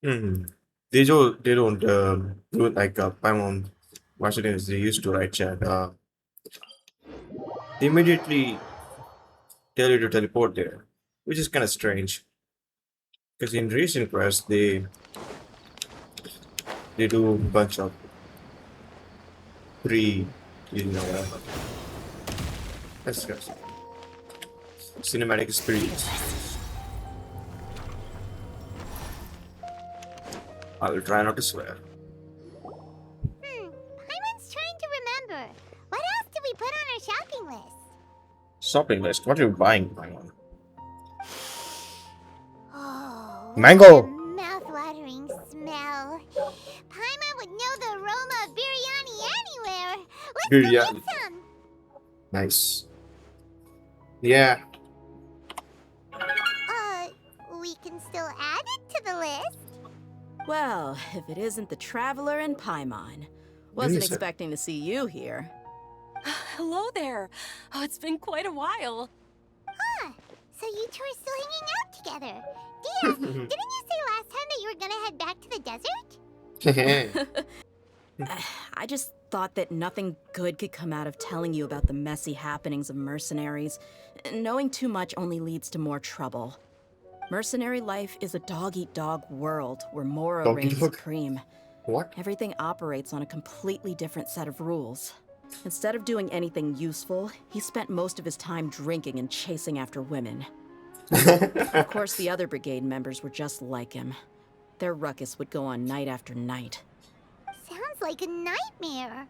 Hmm. They don't do it like Paimon Washington they used to write chat. They immediately tell you to teleport there, which is kind of strange. Because in recent quests, they do a bunch of pre, you know, let's go, cinematic experience. I will try not to swear. Paimon's trying to remember. What else did we put on our shopping list? Shopping list. What are you buying, Paimon? Oh, what a Mango. mouth-watering smell. Paimon would know the aroma of biryani anywhere. Let's go get Biryani. some. Nice. Yeah. We can still add it to the list. Well, if it isn't the Traveler and Paimon. Wasn't Listen. expecting to see you here. Hello there. Oh, it's been quite a while. So you two are still hanging out together. Dia, didn't you say last time that you were gonna head back to the desert? I just thought that nothing good could come out of telling you about the messy happenings of mercenaries. Knowing too much only leads to more trouble. Mercenary life is a dog-eat-dog world where Mora Dog eat reigns dog? supreme. What? Everything operates on a completely different set of rules. Instead of doing anything useful, he spent most of his time drinking and chasing after women. Of course, the other brigade members were just like him. Their ruckus would go on night after night. Sounds like a nightmare.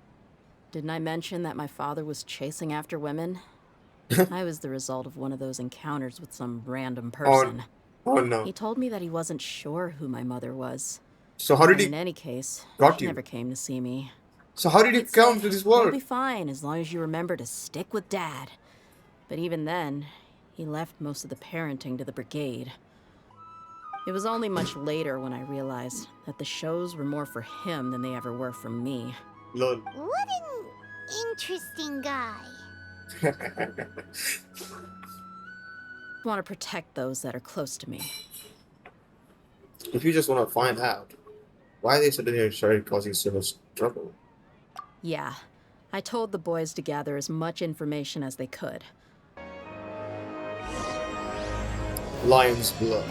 Didn't I mention that my father was chasing after women? I was the result of one of those encounters with some random person. Oh no. He told me that he wasn't sure who my mother was. So how did And in he any case, got she you? never came to see me. So how did he come to this You'll world? be fine as long as you remember to stick with Dad. But even then, he left most of the parenting to the brigade. It was only much later when I realized that the shows were more for him than they ever were for me. Lol. What an interesting guy. I want to protect those that are close to me. If you just want to find out why they suddenly started causing so much trouble. Yeah, I told the boys to gather as much information as they could. Lion's blood.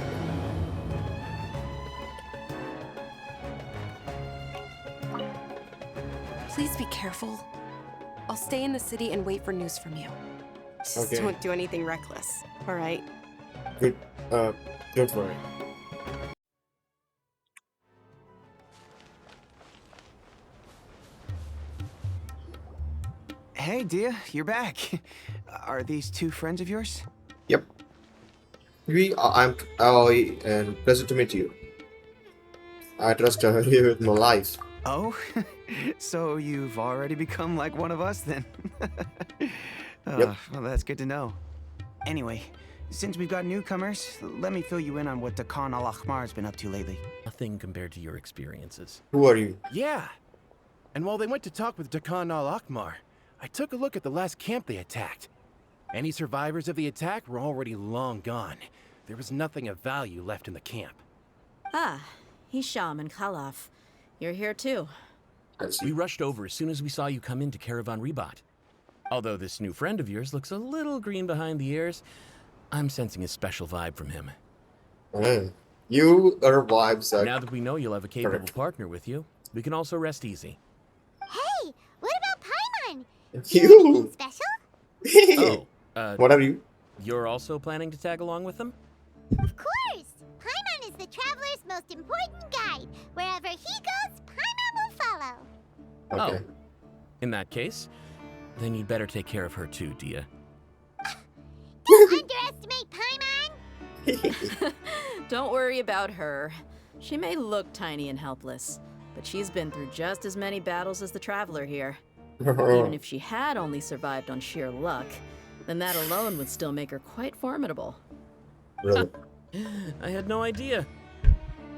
Please be careful. I'll stay in the city and wait for news from you. Just Okay. don't do anything reckless, all right? Good. Don't worry. Hey, Dehya, you're back. Are these two friends of yours? Yep. I'm Ali, and pleasure to meet you. I trust you with my life. Oh, so you've already become like one of us then? Yep. Well, that's good to know. Anyway, since we've got newcomers, let me fill you in on what Dakan al-Ahmar's been up to lately. Nothing compared to your experiences. Who are you? Yeah. And while they went to talk with Dakan al-Akmar, I took a look at the last camp they attacked. Any survivors of the attack were already long gone. There was nothing of value left in the camp. Ah, Hisham and Khalaf. You're here too. I see. We rushed over as soon as we saw you come into Caravan Rebat. Although this new friend of yours looks a little green behind the ears, I'm sensing a special vibe from him. You are vibes are Now that we know you'll have a capable Correct. partner with you, we can also rest easy. Hey, what about Paimon? you. Anything special? Oh, What are you? you're also planning to tag along with them? Of course! Paimon is the traveler's most important guide. Wherever he goes, Paimon will follow. Okay. Oh. In that case, then you'd better take care of her too, Dehya. Don't underestimate Paimon! Don't worry about her. She may look tiny and helpless, but she's been through just as many battles as the Traveler here. Even if she had only survived on sheer luck, then that alone would still make her quite formidable. Really? I had no idea.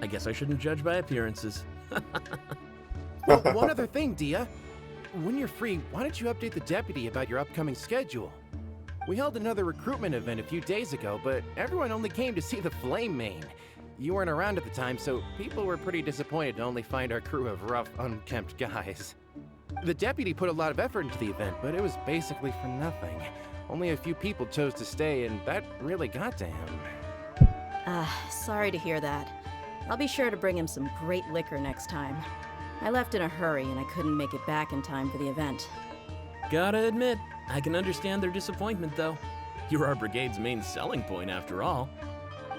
I guess I shouldn't judge by appearances. One other thing, Dehya. When you're free, why don't you update the deputy about your upcoming schedule? We held another recruitment event a few days ago, but everyone only came to see the Flame Main. You weren't around at the time, so people were pretty disappointed to only find our crew of rough, unkempt guys. The deputy put a lot of effort into the event, but it was basically for nothing. Only a few people chose to stay, and that really got to him. Sorry to hear that. I'll be sure to bring him some great liquor next time. I left in a hurry and I couldn't make it back in time for the event. Gotta admit, I can understand their disappointment, though. You're our brigade's main selling point, after all.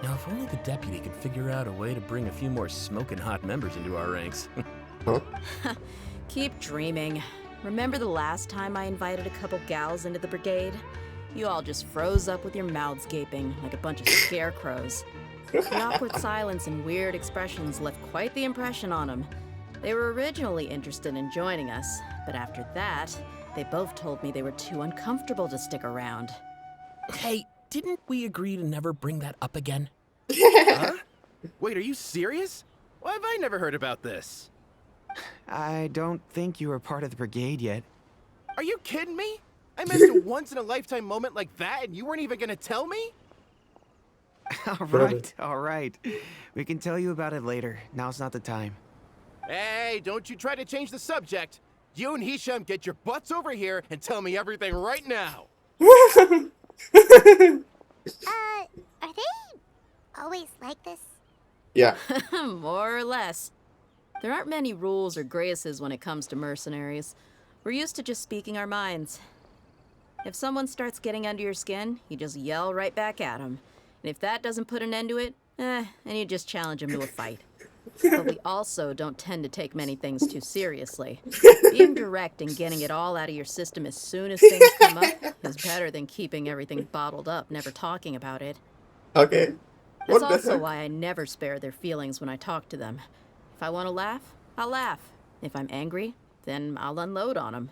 Now, if only the deputy could figure out a way to bring a few more smoking hot members into our ranks. Huh? Keep dreaming. Remember the last time I invited a couple gals into the brigade? You all just froze up with your mouths gaping like a bunch of scarecrows. The awkward silence and weird expressions left quite the impression on them. They were originally interested in joining us, but after that, they both told me they were too uncomfortable to stick around. Hey, didn't we agree to never bring that up again? Huh? Wait, are you serious? Why have I never heard about this? I don't think you were part of the brigade yet. Are you kidding me? I missed a once-in-a-lifetime moment like that, and you weren't even gonna tell me? All right. We can tell you about it later. Now's not the time. Hey, don't you try to change the subject. You and Hisham get your butts over here and tell me everything right now. Are they always like this? Yeah. More or less. There aren't many rules or graces when it comes to mercenaries. We're used to just speaking our minds. If someone starts getting under your skin, you just yell right back at them. And if that doesn't put an end to it, then you just challenge them to a fight. But we also don't tend to take many things too seriously. Being direct and getting it all out of your system as soon as things come up is better than keeping everything bottled up, never talking about it. Okay. That's What the also heck? why I never spare their feelings when I talk to them. If I want to laugh, I'll laugh. If I'm angry, then I'll unload on them.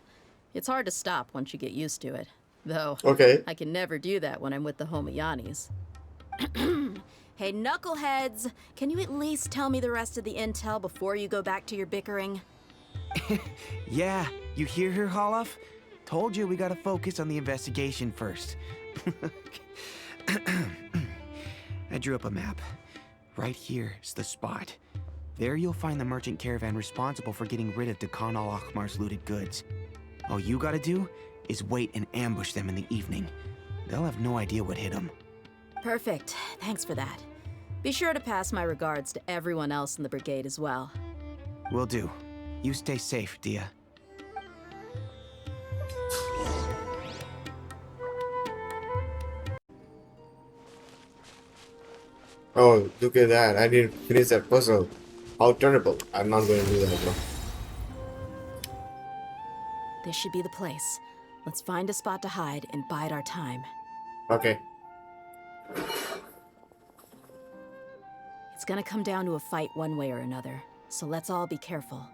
It's hard to stop once you get used to it. Though, Okay. I can never do that when I'm with the Homayanis. Hey, knuckleheads! Can you at least tell me the rest of the intel before you go back to your bickering? Yeah, you hear her, Holloff? Told you we gotta focus on the investigation first. I drew up a map. Right here is the spot. There you'll find the merchant caravan responsible for getting rid of Dehya al-Ahmar's looted goods. All you gotta do is wait and ambush them in the evening. They'll have no idea what hit them. Perfect. Thanks for that. Be sure to pass my regards to everyone else in the brigade as well. Will do. You stay safe, Dehya. Oh, look at that. I didn't finish that puzzle. How terrible. I'm not going to do that, bro. This should be the place. Let's find a spot to hide and bide our time. Okay. It's gonna come down to a fight one way or another, so let's all be careful.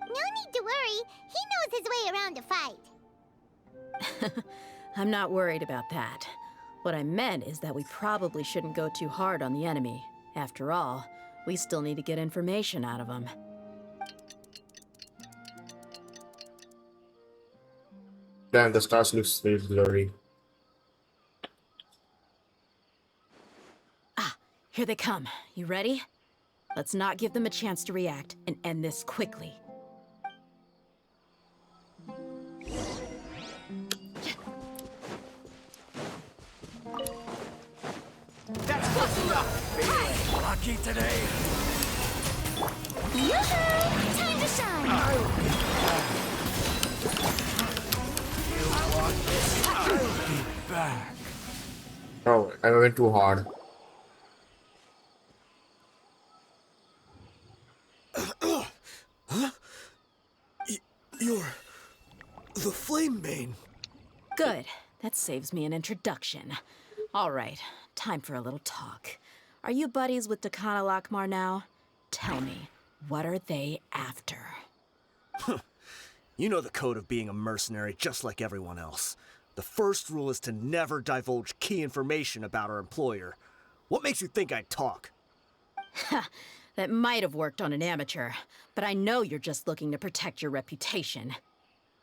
No need to worry. He knows his way around a fight. I'm not worried about that. What I meant is that we probably shouldn't go too hard on the enemy. After all, we still need to get information out of them. Damn, the stars looks very blurry. Here they come. You ready? Let's not give them a chance to react and end this quickly. That's close enough! Lucky today. Yoo-hoo! Time to shine! Back. Oh, I went too hard. You're the Flame Bane. Good. That saves me an introduction. All right, time for a little talk. Are you buddies with Dehya al-Ahmar now? Tell me, what are they after? You know the code of being a mercenary just like everyone else. The first rule is to never divulge key information about our employer. What makes you think I'd talk? That might have worked on an amateur, but I know you're just looking to protect your reputation.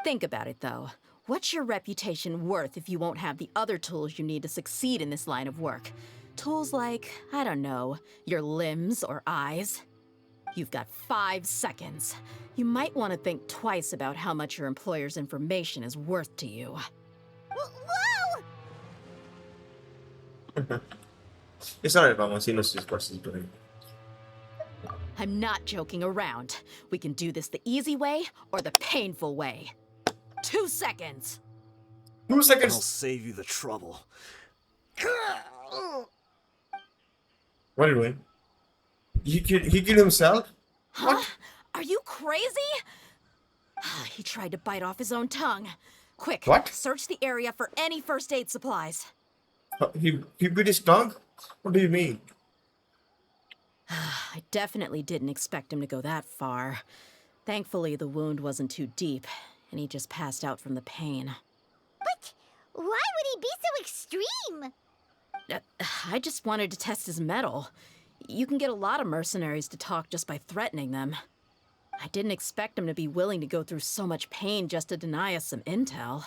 Think about it, though. What's your reputation worth if you won't have the other tools you need to succeed in this line of work? Tools like, I don't know, your limbs or eyes. You've got 5 seconds. You might want to think twice about how much your employer's information is worth to you. Whoa! It's alright, Mama. She knows what she's doing. I'm not joking around. We can do this the easy way or the painful way. 2 seconds. 2 I'll seconds. save you the trouble. What are you doing? He killed himself? Huh? Are you crazy? He tried to bite off his own tongue. Quick, What? search the area for any first aid supplies. He bit his tongue? What do you mean? I definitely didn't expect him to go that far. Thankfully, the wound wasn't too deep, and he just passed out from the pain. But why would he be so extreme? I just wanted to test his mettle. You can get a lot of mercenaries to talk just by threatening them. I didn't expect him to be willing to go through so much pain just to deny us some intel.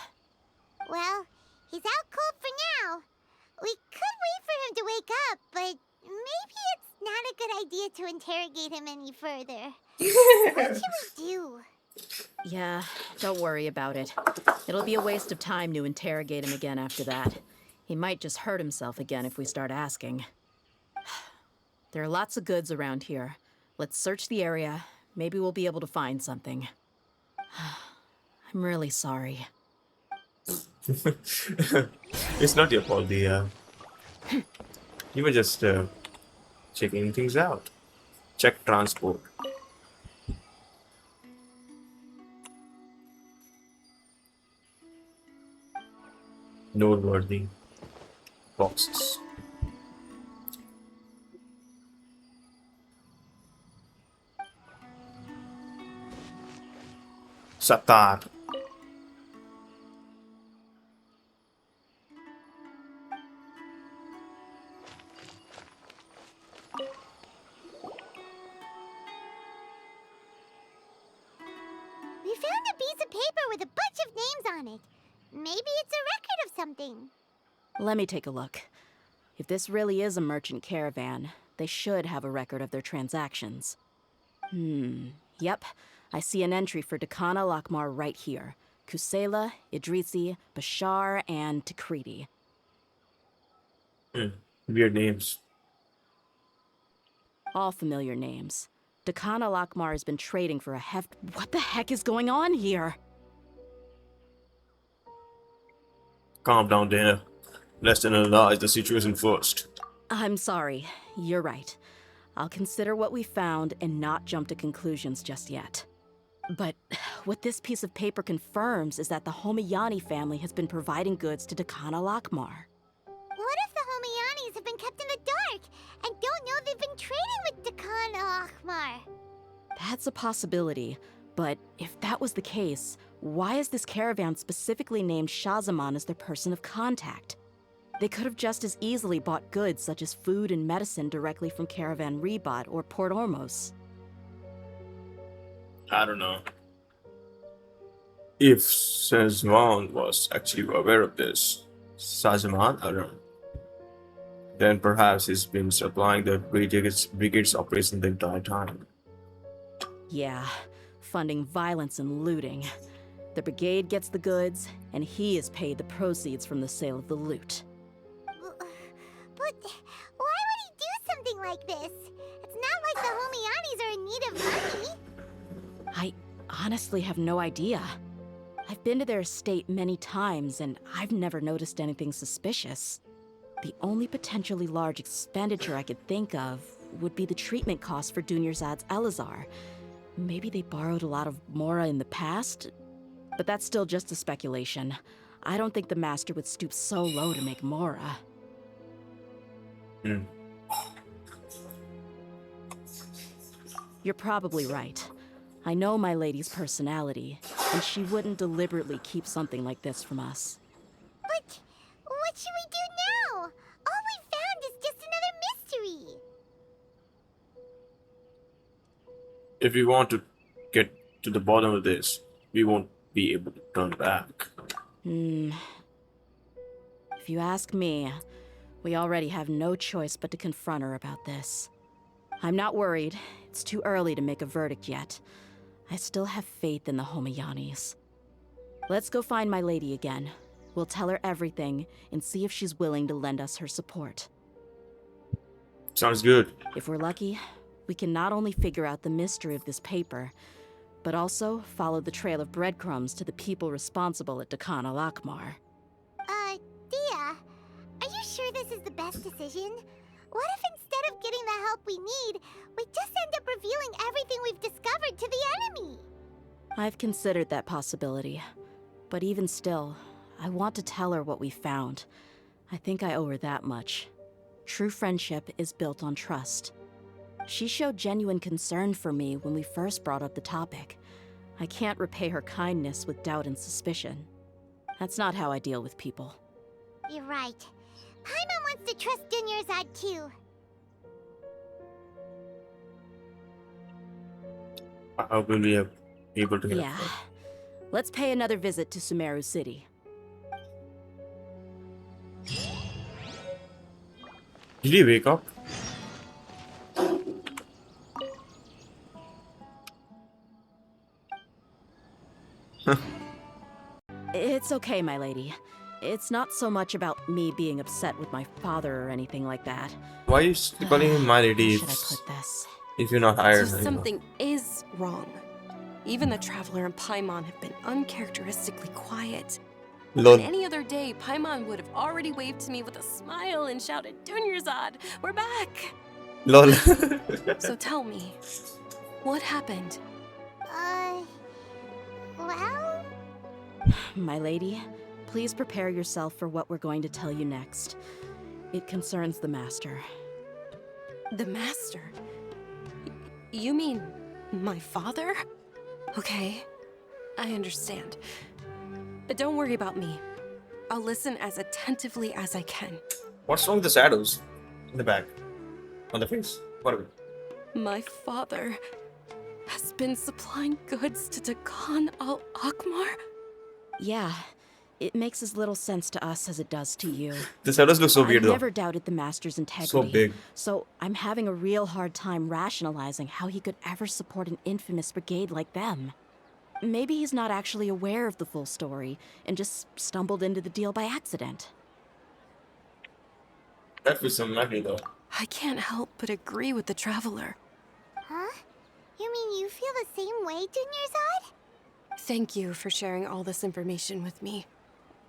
Well, he's out cold for now. We could wait for him to wake up, but maybe it's not a good idea to interrogate him any further. What should we do? Yeah, don't worry about it. It'll be a waste of time to interrogate him again after that. He might just hurt himself again if we start asking. There are lots of goods around here. Let's search the area. Maybe we'll be able to find something. I'm really sorry. It's not your fault, Dehya. You were just checking things out. Check transport. Noteworthy boxes. Satar. We found a piece of paper with a bunch of names on it. Maybe it's a record of something. Let me take a look. If this really is a merchant caravan, they should have a record of their transactions. Yep. I see an entry for Dakana Lakmar right here. Kusela, Idrisi, Bashar, and Takriti. Weird names. All familiar names. Dakana Lakmar has been trading for a heft. What the heck is going on here? Calm down, Dehya. Let's analyze the situation first. I'm sorry. You're right. I'll consider what we found and not jump to conclusions just yet. But what this piece of paper confirms is that the Homayani family has been providing goods to Dakana Lakmar. What if the Homayanis have been kept in the dark and don't know they've been trading with Dakan Al-Akhmar? That's a possibility, but if that was the case, why is this caravan specifically named Shahzaman as their person of contact? They could have just as easily bought goods such as food and medicine directly from Caravan Ribat or Port Ormos. I don't know. If Shahzaman was actually aware of this, Shahzaman, I don't know, then perhaps he's been supplying the brigade's operation the entire time. Yeah, funding violence and looting. The brigade gets the goods, and he is paid the proceeds from the sale of the loot. But why would he do something like this? It's not like the Homayanis are in need of money. I honestly have no idea. I've been to their estate many times, and I've never noticed anything suspicious. The only potentially large expenditure I could think of would be the treatment costs for Dunyarzad's Elazar. Maybe they borrowed a lot of Mora in the past, but that's still just a speculation. I don't think the master would stoop so low to make Mora. You're probably right. I know my lady's personality, and she wouldn't deliberately keep something like this from us. But what should we do now? All we found is just another mystery. If we want to get to the bottom of this, we won't be able to turn back. If you ask me, We already have no choice but to confront her about this. I'm not worried. It's too early to make a verdict yet. I still have faith in the Homayanis. Let's go find my lady again. We'll tell her everything and see if she's willing to lend us her support. Sounds good. If we're lucky, we can not only figure out the mystery of this paper, but also follow the trail of breadcrumbs to the people responsible at Dakan al-Akmar. Dehya, are you sure this is the best decision? What if instead of getting the help we need, we just end up revealing everything we've discovered to the enemy? I've considered that possibility, but even still, I want to tell her what we found. I think I owe her that much. True friendship is built on trust. She showed genuine concern for me when we first brought up the topic. I can't repay her kindness with doubt and suspicion. That's not how I deal with people. You're right. Paimon wants to trust Dunyarzad too. How will we be able to help Yeah. her? Let's pay another visit to Sumeru City. Did he wake up? It's okay, my lady. It's not so much about me being upset with my father or anything like that. Why are you calling him my lady How should I put this? if you're not So hired anymore? something is wrong. Even the Traveler and Paimon have been uncharacteristically quiet. Lol. On any other day, Paimon would have already waved to me with a smile and shouted, Dunyarzad, we're back! Lol. So tell me, what happened? Well... My lady, please prepare yourself for what we're going to tell you next. It concerns the Master. The Master? You mean my father? Okay, I understand. But don't worry about me. I'll listen as attentively as I can. What's wrong with the shadows in the back? On the face? What? My father has been supplying goods to Dakan al-Akmar? Yeah, it makes as little sense to us as it does to you. The shadows look so I weird though. never doubted the Master's integrity. So big. So I'm having a real hard time rationalizing how he could ever support an infamous brigade like them. Maybe he's not actually aware of the full story and just stumbled into the deal by accident. That feels unlikely though. I can't help but agree with the Traveler. Huh? You mean you feel the same way, Dunyarzad? Thank you for sharing all this information with me.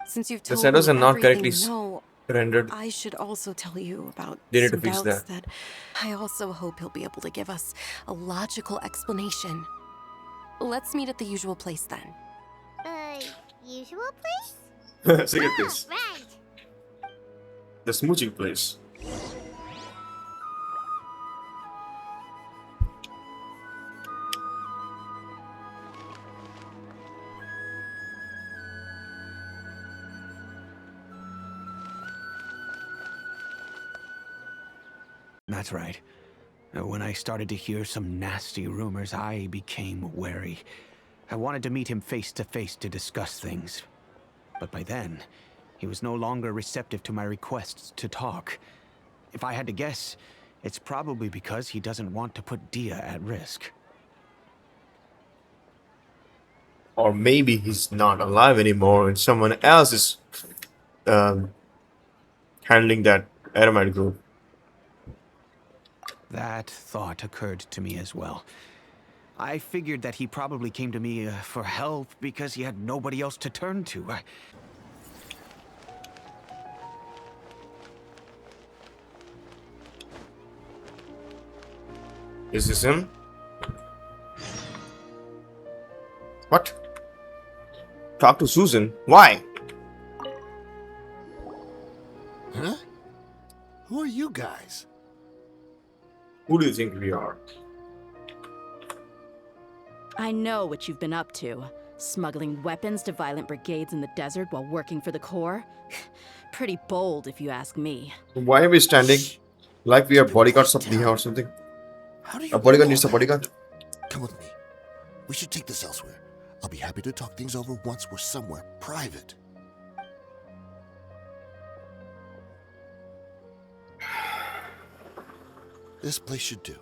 Since you've The told shadows me are not everything correctly you know, rendered. I should also tell you about They need to some fix doubts that. I also hope he'll be able to give us a logical explanation. Let's meet at the usual place then. Usual place? Secret place. Right. The smooching place. That's right. When I started to hear some nasty rumors, I became wary. I wanted to meet him face to face to discuss things. But by then, he was no longer receptive to my requests to talk. If I had to guess, it's probably because he doesn't want to put Dehya at risk. Or maybe he's not alive anymore and someone else is handling that Aramite group. That thought occurred to me as well. I figured that he probably came to me for help because he had nobody else to turn to. Is this him? What? Talk to Susan? Why? Huh? Who are you guys? Who do you think we are? I know what you've been up to. Smuggling weapons to violent brigades in the desert while working for the Corps? Pretty bold, if you ask me. Why are we standing like we are Keep it bodyguards of quiet Dehya down. or something? How do you A bodyguard know needs a all bodyguard? that? Come with me. We should take this elsewhere. I'll be happy to talk things over once we're somewhere private. This place should do.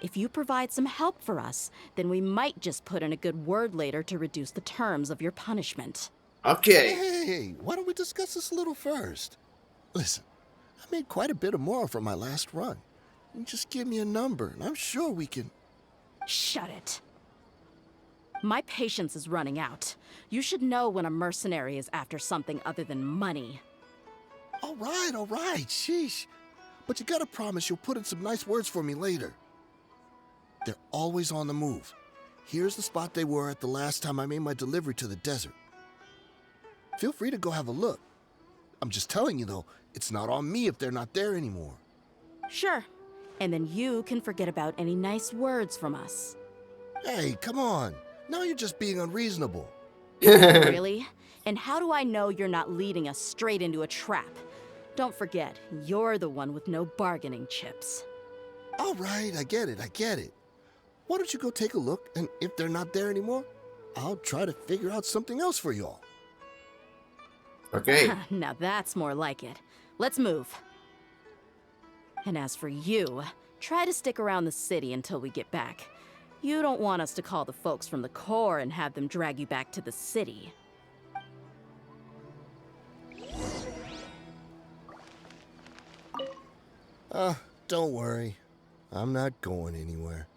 If you provide some help for us, then we might just put in a good word later to reduce the terms of your punishment. Okay. Hey, why don't we discuss this a little first? Listen, I made quite a bit of more from my last run. You just give me a number, and I'm sure we can... Shut it. My patience is running out. You should know when a mercenary is after something other than money. All right, sheesh. But you gotta promise you'll put in some nice words for me later. They're always on the move. Here's the spot they were at the last time I made my delivery to the desert. Feel free to go have a look. I'm just telling you, though, it's not on me if they're not there anymore. Sure. And then you can forget about any nice words from us. Hey, come on. Now you're just being unreasonable. Really? And how do I know you're not leading us straight into a trap? Don't forget, you're the one with no bargaining chips. All right, I get it. Why don't you go take a look, and if they're not there anymore, I'll try to figure out something else for y'all. Okay. Now that's more like it. Let's move. And as for you, try to stick around the city until we get back. You don't want us to call the folks from the Corps and have them drag you back to the city. Don't worry. I'm not going anywhere.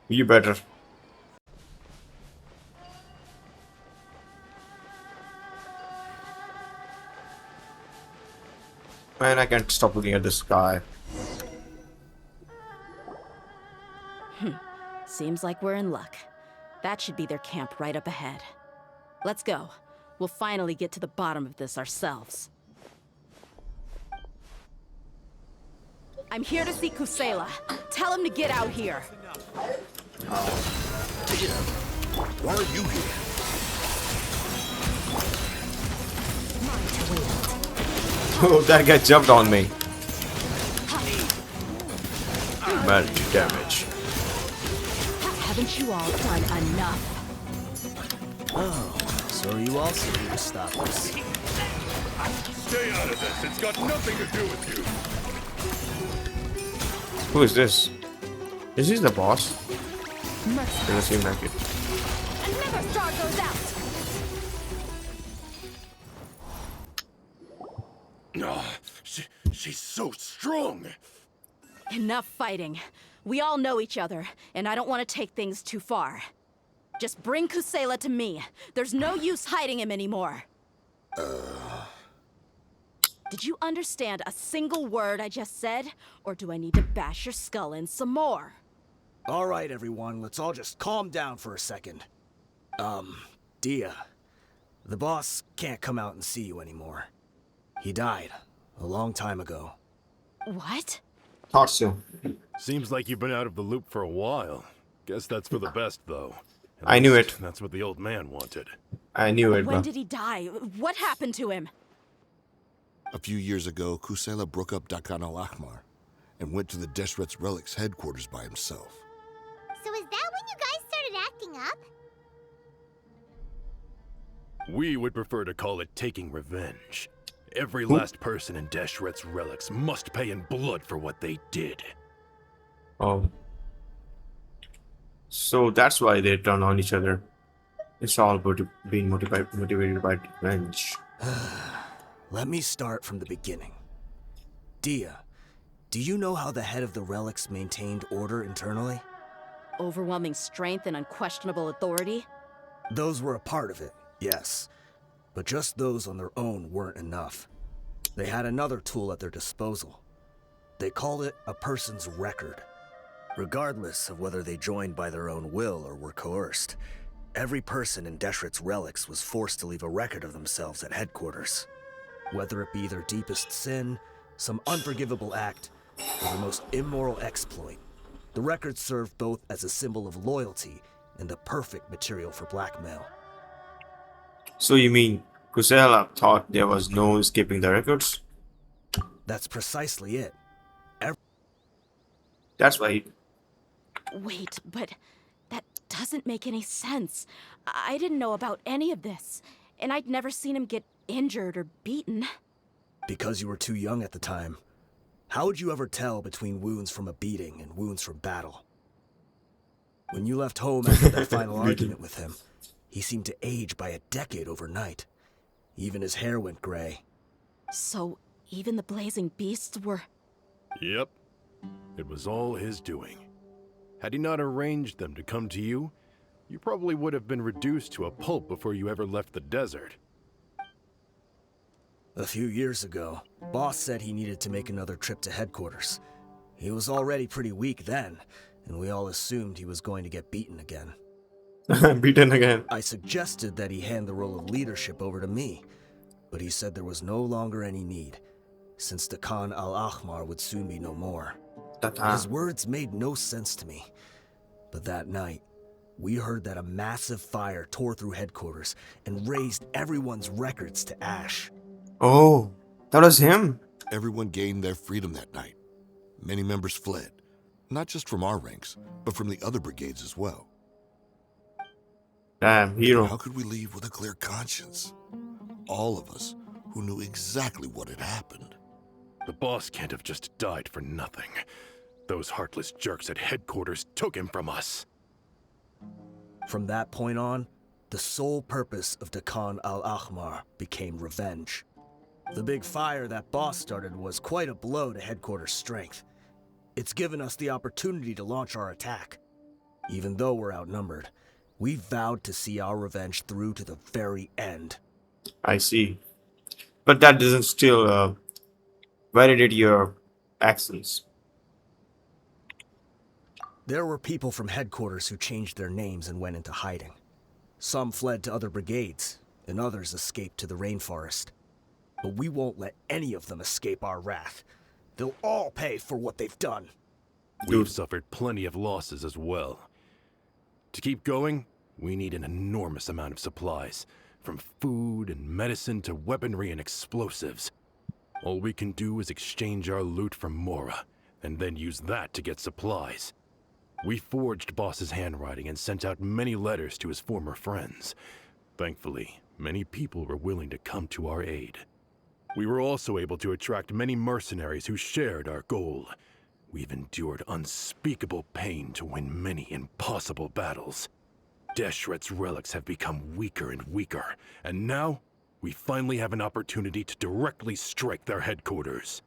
You better. Man, I can't stop looking at the sky. Seems like we're in luck. That should be their camp right up ahead. Let's go. We'll finally get to the bottom of this ourselves. I'm here to see Kusela. Tell him to get out here. Why are you here? Oh, that guy jumped on me. Magic damage. Haven't you all done enough? Oh, so you also need to stop us. Stay out of this. It's got nothing to do with you. Who is this? Is he the boss? Doesn't seem like it. Never start those out! No, she's so strong. Enough fighting. We all know each other, and I don't want to take things too far. Just bring Kusela to me. There's no use hiding him anymore. Did you understand a single word I just said? Or do I need to bash your skull in some more? All right, everyone, let's all just calm down for a second. Dehya, the boss can't come out and see you anymore. He died a long time ago. What? Thought so. Seems like you've been out of the loop for a while. Guess that's for the best, though. At I knew least it. That's what the old man wanted. I knew it, When bro. did he die? What happened to him? A few years ago, Kusela broke up Dakan al-Ahmar and went to the Deshret's Relics headquarters by himself. So is that when you guys started acting up? We would prefer to call it taking revenge. Every last person in Deshret's Relics must pay in blood for what they did. Oh. So that's why they turn on each other. It's all about being motivated by revenge. Let me start from the beginning. Dehya, do you know how the head of the Relics maintained order internally? Overwhelming strength and unquestionable authority? Those were a part of it, yes. But just those on their own weren't enough. They had another tool at their disposal. They called it a person's record. Regardless of whether they joined by their own will or were coerced, every person in Deshret's Relics was forced to leave a record of themselves at headquarters. Whether it be their deepest sin, some unforgivable act, or the most immoral exploit, the record served both as a symbol of loyalty and the perfect material for blackmail. So you mean Kusela thought there was no escaping the records? That's precisely it. That's why he... Wait, but that doesn't make any sense. I didn't know about any of this, and I'd never seen him get injured or beaten. Because you were too young at the time. How would you ever tell between wounds from a beating and wounds from battle? When you left home after that final argument with him, he seemed to age by a decade overnight. Even his hair went gray. So, even the blazing beasts were... Yep. It was all his doing. Had he not arranged them to come to you, you probably would have been reduced to a pulp before you ever left the desert. A few years ago, Boss said he needed to make another trip to headquarters. He was already pretty weak then, and we all assumed he was going to get beaten again. Beaten again. I suggested that he hand the role of leadership over to me, but he said there was no longer any need, since the Khan al-Ahmar would soon be no more. His words made no sense to me, but that night, we heard that a massive fire tore through headquarters and razed everyone's records to ash. Oh, that was him. Everyone gained their freedom that night. Many members fled, not just from our ranks, but from the other brigades as well. Damn, How hero. could we leave with a clear conscience? All of us who knew exactly what had happened. The boss can't have just died for nothing. Those heartless jerks at headquarters took him from us. From that point on, the sole purpose of the Khan al-Ahmar became revenge. The big fire that Boss started was quite a blow to headquarters' strength. It's given us the opportunity to launch our attack. Even though we're outnumbered, we vowed to see our revenge through to the very end. I see. But that doesn't still validate your actions. There were people from headquarters who changed their names and went into hiding. Some fled to other brigades, and others escaped to the rainforest. But we won't let any of them escape our wrath. They'll all pay for what they've done. We've suffered plenty of losses as well. To keep going, we need an enormous amount of supplies, from food and medicine to weaponry and explosives. All we can do is exchange our loot from Mora, and then use that to get supplies. We forged Boss's handwriting and sent out many letters to his former friends. Thankfully, many people were willing to come to our aid. We were also able to attract many mercenaries who shared our goal. We've endured unspeakable pain to win many impossible battles. Deshret's relics have become weaker and weaker, and now we finally have an opportunity to directly strike their headquarters.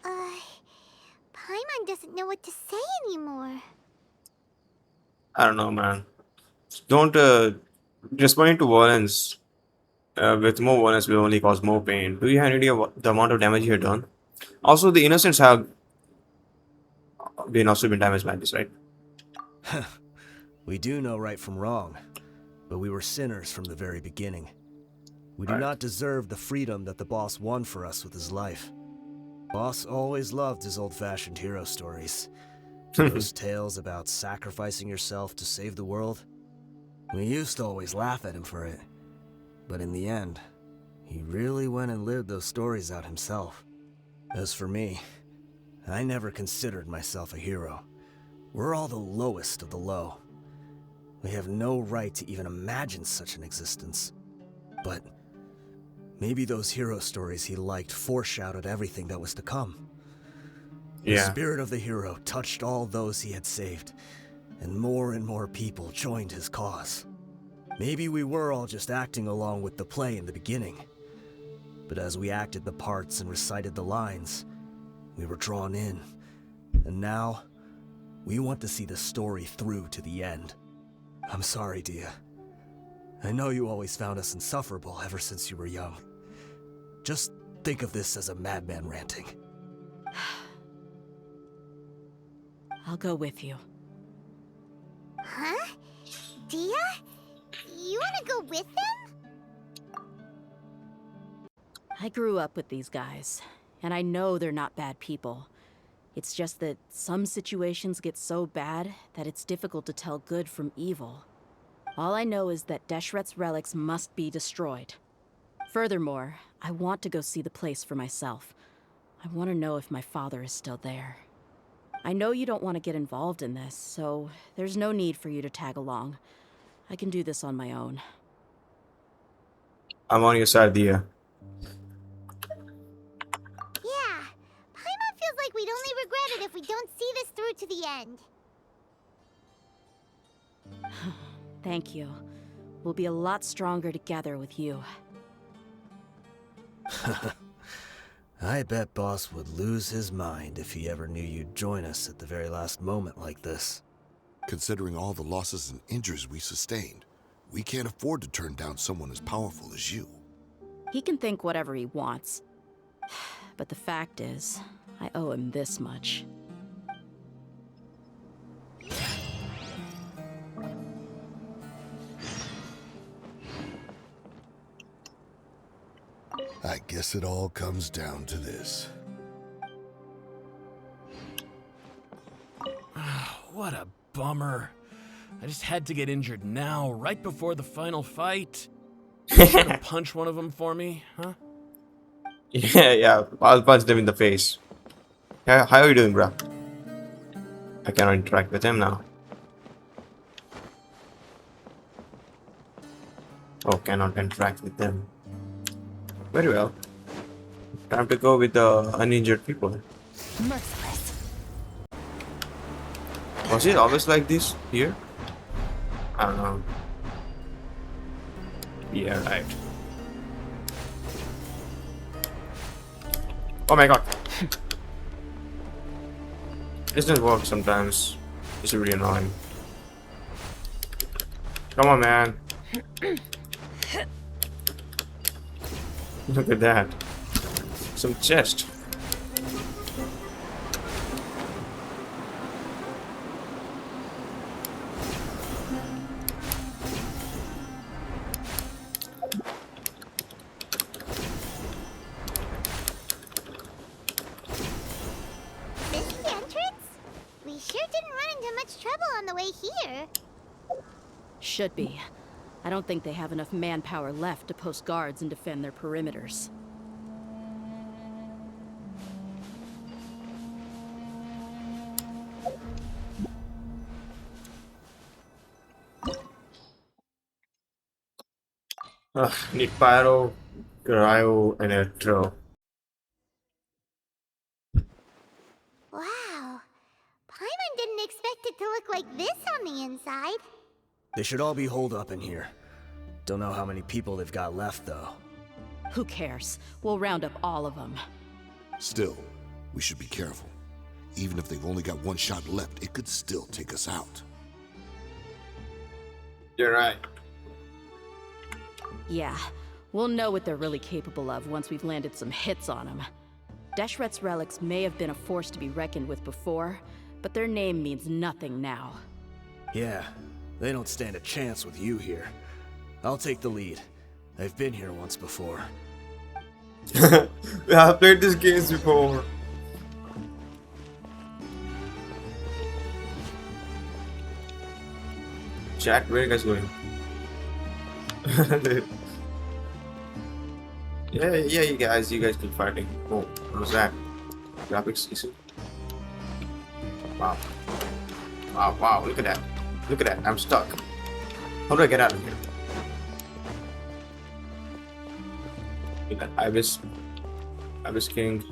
Paimon doesn't know what to say anymore. I don't know, man. Don't responding to violence with more violence will only cause more pain. Do you have any idea what the amount of damage you have done? Also, the innocents have also been damaged by this, right? We do know right from wrong, but we were sinners from the very beginning. We do Right. not deserve the freedom that the boss won for us with his life. Boss always loved his old-fashioned hero stories. Those tales about sacrificing yourself to save the world. We used to always laugh at him for it. But in the end, he really went and lived those stories out himself. As for me, I never considered myself a hero. We're all the lowest of the low. We have no right to even imagine such an existence. But maybe those hero stories he liked foreshadowed everything that was to come. The Yeah. spirit of the hero touched all those he had saved, and more people joined his cause. Maybe we were all just acting along with the play in the beginning. But as we acted the parts and recited the lines, we were drawn in. And now, we want to see the story through to the end. I'm sorry, Dehya. I know you always found us insufferable ever since you were young. Just think of this as a madman ranting. I'll go with you. Huh? Dehya? You wanna go with them? I grew up with these guys, and I know they're not bad people. It's just that some situations get so bad that it's difficult to tell good from evil. All I know is that Deshret's relics must be destroyed. Furthermore, I want to go see the place for myself. I want to know if my father is still there. I know you don't want to get involved in this, so there's no need for you to tag along. I can do this on my own. I'm on your side, Dehya. Yeah. Paimon we'd only regret it if we don't see this through to the end. Thank you. We'll be a lot stronger together with you. I bet Boss would lose his mind if he ever knew you'd join us at the very last moment like this. Considering all the losses and injuries we sustained, we can't afford to turn down someone as powerful as you. He can think whatever he wants. But the fact is, I owe him this much. I guess it all comes down to this. What a bummer. I just had to get injured now, right before the final fight. You gonna punch one of them for me, huh? Yeah. I'll punch them in the face. How are you doing, bro? I cannot interact with him now. Oh, cannot interact with them. Very well. Time to go with the uninjured people. Merciless. Was it always like this here? I don't know. Yeah, right. Oh my god. This doesn't work sometimes. It's really annoying. Come on, man. Look at that. Some chest. This the entrance? We sure didn't run into much trouble on the way here. Should be. I don't think they have enough manpower left to post guards and defend their perimeters. Need pyro, cryo, and electro. Wow. Paimon didn't expect it to look like this on the inside. They should all be holed up in here. Don't know how many people they've got left, though. Who cares? We'll round up all of them. Still, we should be careful. Even if they've only got one shot left, it could still take us out. You're right. Yeah, we'll know what they're really capable of once we've landed some hits on them. Deshret's relics may have been a force to be reckoned with before, but their name means nothing now. Yeah, they don't stand a chance with you here. I'll take the lead. I've been here once before. We have played these games before. Chat, where are you guys going? yeah, you guys keep fighting. Oh, what was that? Graphics decent. Wow. Wow, look at that. Look at that, I'm stuck. How do I get out of here? Look at that, Ibis King.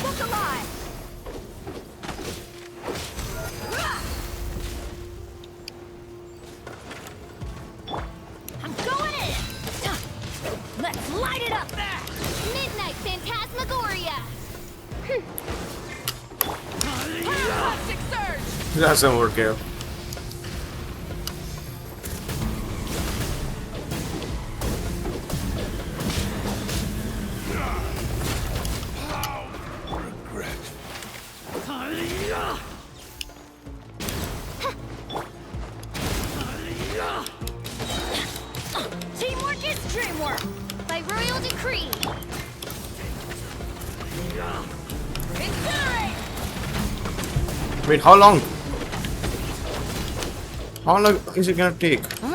Look alive! I'm going in! Let's light it up! Midnight Phantasmagoria! Toxic surge! That doesn't work out. Teamwork is dreamwork! By royal decree! Incinerate! Wait, how long? How long is it gonna take? I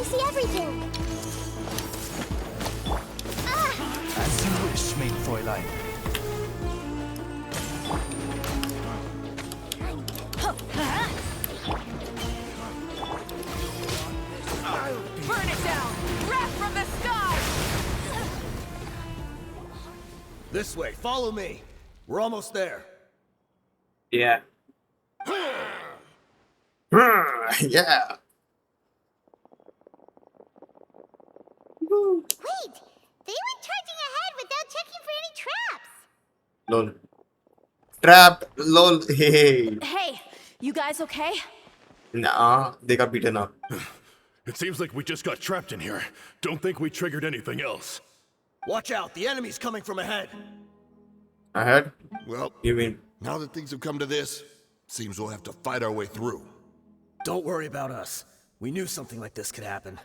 see everything! As you wish, mein Fräulein. This way, follow me. We're almost there. Yeah. Yeah. Wait! They went charging ahead without checking for any traps! Lol. Trapped. Lol. Hey. Hey, you guys okay? Nah, they got beaten up. It seems like we just got trapped in here. Don't think we triggered anything else. Watch out, the enemy's coming from ahead. Ahead? Well, You mean? now that things have come to this, seems we'll have to fight our way through. Don't worry about us. We knew something like this could happen.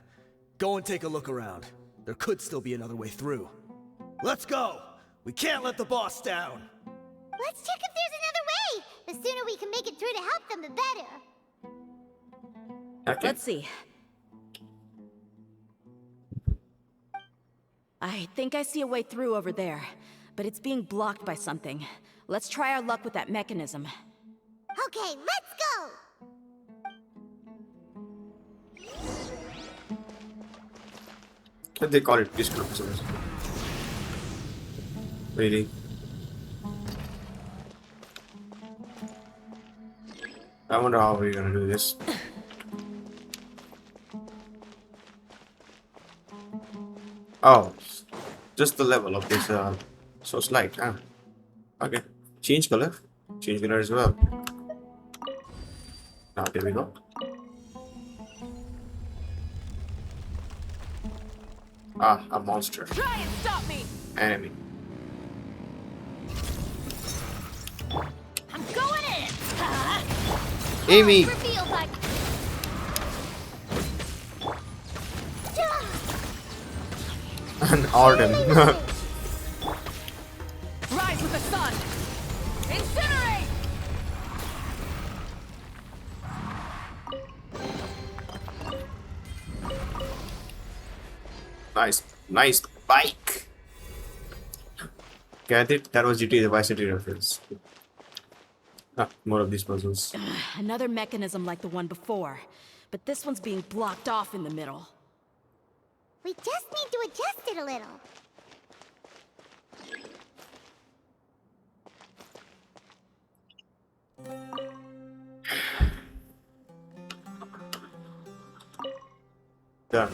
Go and take a look around. There could still be another way through. Let's go! We can't let the boss down! Let's check if there's another way! The sooner we can make it through to help them, the better. Okay. Let's see. I think I see a way through over there, but it's being blocked by something. Let's try our luck with that mechanism. Okay, let's go! They call it disc group service. Really? I wonder how we're gonna do this. Oh, just the level of this so slight, huh? Okay. Change color. Change color as well. Now there we go. Ah, a monster. Try and stop me! Enemy. I'm going in! Amy! Reveal button! And Arden. Rise with the sun! Incinerate! Nice bike. Get it? That was GTA Vice City reference. Ah, more of these puzzles. Another mechanism like the one before, but this one's being blocked off in the middle. We just need to adjust it a little. Done.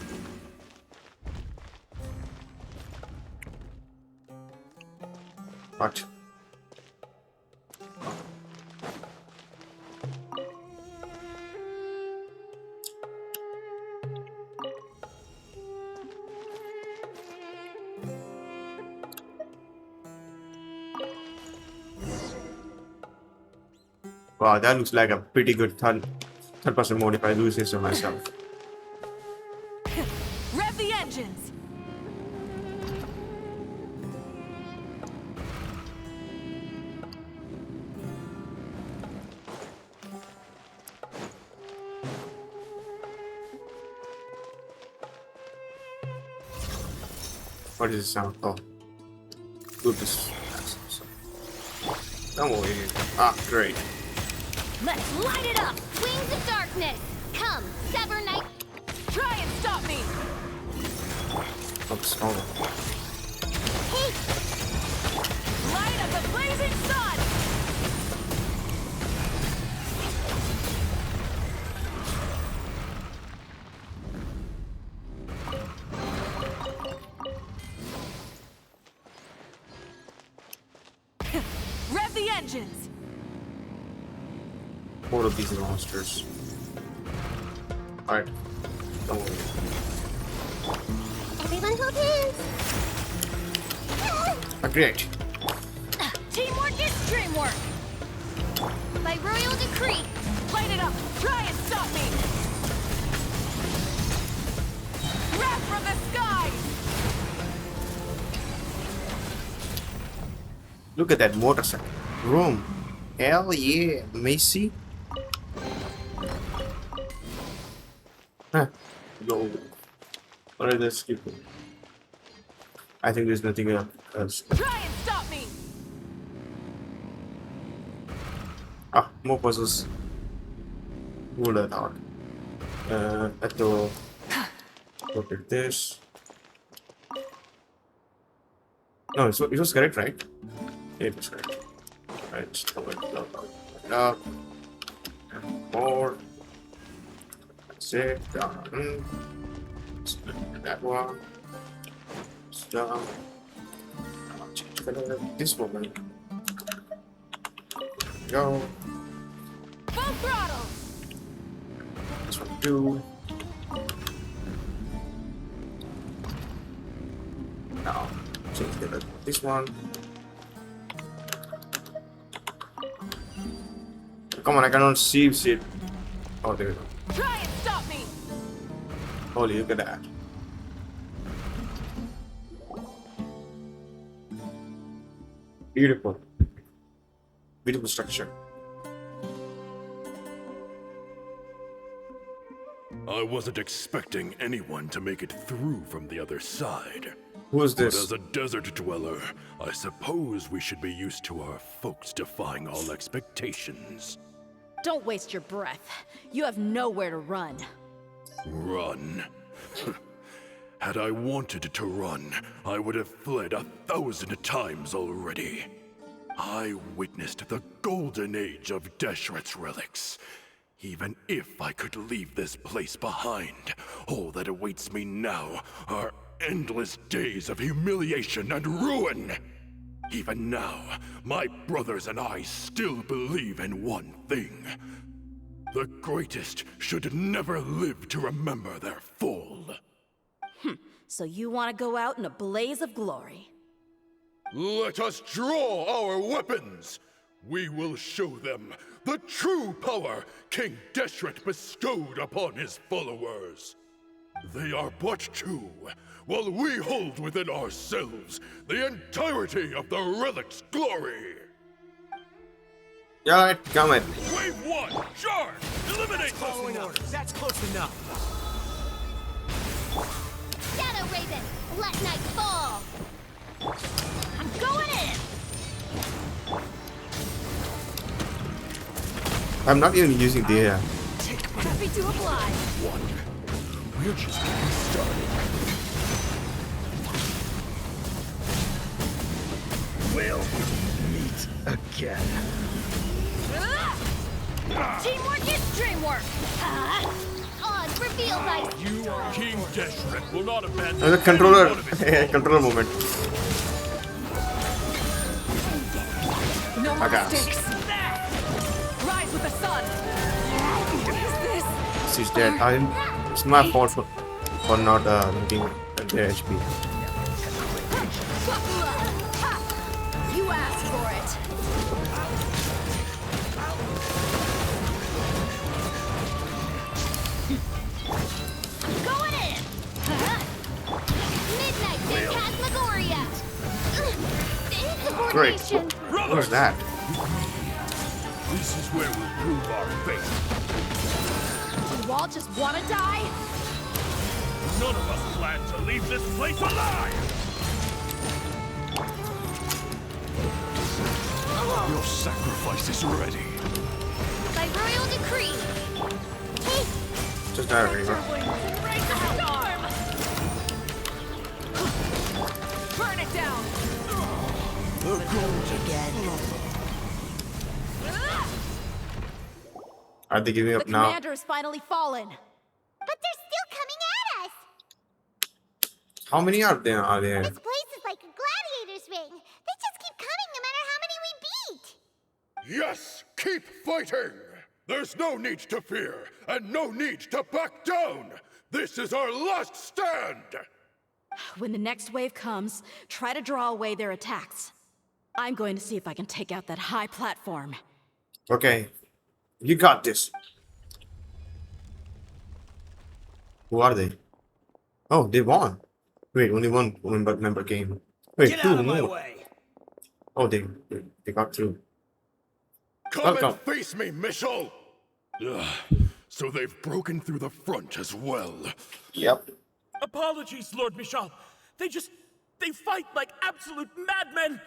What? Wow, that looks like a pretty good third person mode if I do say so myself. Rev the engines! What is this sound? Oh. Good this. Don't worry. Ah, great. Let's light it up! Wings of darkness! Come, sever night! Try and stop me! Oops, hold on. Hey! Light of the blazing sun! Rev the engines! More of these monsters. Alright. Don't worry. Everyone hold hands! Ah, great. Teamwork is dreamwork! By royal decree! Light it up! Try and stop me! Wrath from the sky! Look at that motorcycle. Room. Hell yeah, Macy. Huh. Go. Alright, let's keep it. I think there's nothing else. Try and stop me! Ah, more puzzles. Who would have thought? Look at this. No, it was correct, right? It was correct. Right, just go up. More. That's it. Done. That one. It's done. I'll change color of this woman. Go. Full throttle! This one too. Now change color of this one. Come on, I cannot see shit. Oh, there we go. Try and stop me! Holy, look at that. Beautiful. Beautiful structure. I wasn't expecting anyone to make it through from the other side. Who is But this? as a desert dweller, I suppose we should be used to our folks defying all expectations. Don't waste your breath. You have nowhere to run. Run. Had I wanted to run, I would have fled 1,000 times already. I witnessed the golden age of Deshret's relics. Even if I could leave this place behind, all that awaits me now are endless days of humiliation and ruin. Even now, my brothers and I still believe in one thing. The greatest should never live to remember their fall. So you want to go out in a blaze of glory. Let us draw our weapons! We will show them the true power King Deshret bestowed upon his followers. They are but two, while we hold within ourselves the entirety of the relic's glory. Yeah, come at me. Wave one, charge! Eliminate Following orders. That's close enough. Shadow Raven, let night fall. I'm going in. I'm not even using Dehya. Happy to oblige. We're just getting started. We'll meet again. Teamwork is dreamwork! Odds reveal thy King Deshret will not abandon And the controller, controller movement. No more Okay. mistakes! Rise with the sun! What is this? She's dead. It's my fault for not looking at their HP. You asked for it. going in. Midnight Phantasmagoria. Great. Insubordination. What was that? This is where we'll prove our faith. You all just want to die? None of us plan to leave this place alive! Your sacrifice is ready. By royal decree. Hey, Just die already, bro. Raise the storm! Burn it down! Are they giving The up now? commander has finally fallen. but they're still coming at us. How many are there? This place is like a gladiator's ring. They just keep coming no matter how many we beat. Yes, keep fighting! There's no need to fear, and no need to back down! This is our last stand! When the next wave comes, try to draw away their attacks. I'm going to see if I can take out that high platform. Okay, you got this. Who are they? Oh, they won. Wait, only one member came. Wait, Get two out of my more. way. Oh, they got through. Come Welcome. and face me, Michel! Ugh, so they've broken through the front as well. Yep. Apologies, Lord Michal. They fight like absolute madmen.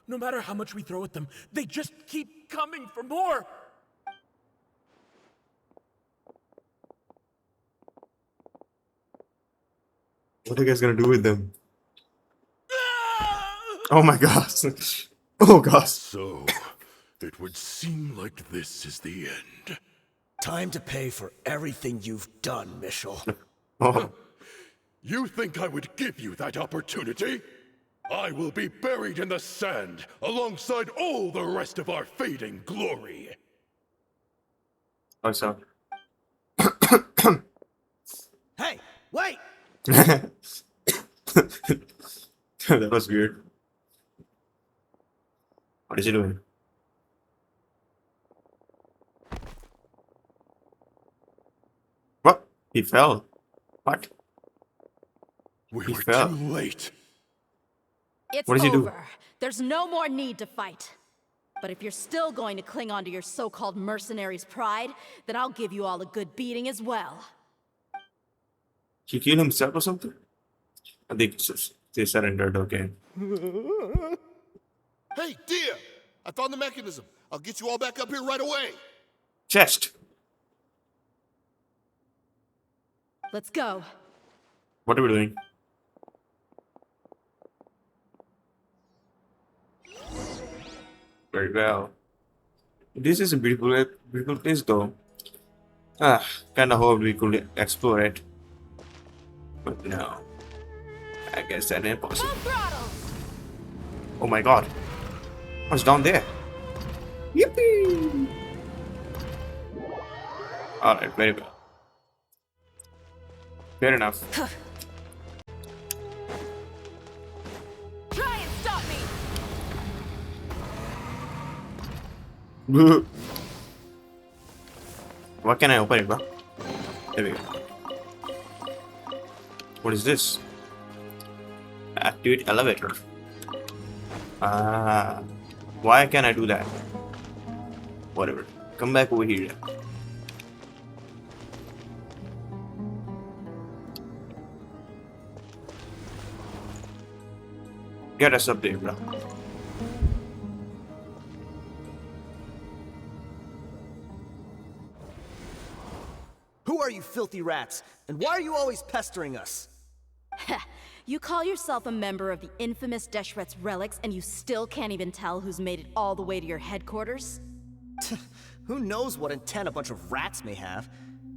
No matter how much we throw at them, they just keep coming for more. What are you guys gonna do with them? Oh my gosh. Oh gosh. So, it would seem like this is the end. Time to pay for everything you've done, Mitchell. Oh, You think I would give you that opportunity? I will be buried in the sand alongside all the rest of our fading glory. what's up? Hey, wait! That was weird. What is he doing? What? He fell. What? We He were fell. too late. It's What does he do? over. There's no more need to fight. But if you're still going to cling on to your so-called mercenary's pride, then I'll give you all a good beating as well. He killed himself or something? I think they surrendered, okay. Hey, Dehya! I found the mechanism. I'll get you all back up here right away. Chest! Let's go. What are we doing? Very well. This is a beautiful place though. Kinda hoped we could explore it. But no. I guess that ain't possible. Oh my god. What's down there? Yippee! Alright, very well. Fair enough. Try and stop me! What can I open it, bro? There we go. What is this? Activate elevator. Why can I do that? Whatever. Come back over here. Get us up there, bro. Who are you filthy rats? And why are you always pestering us? You call yourself a member of the infamous Deshret's relics, and you still can't even tell who's made it all the way to your headquarters? Who knows what intent a bunch of rats may have?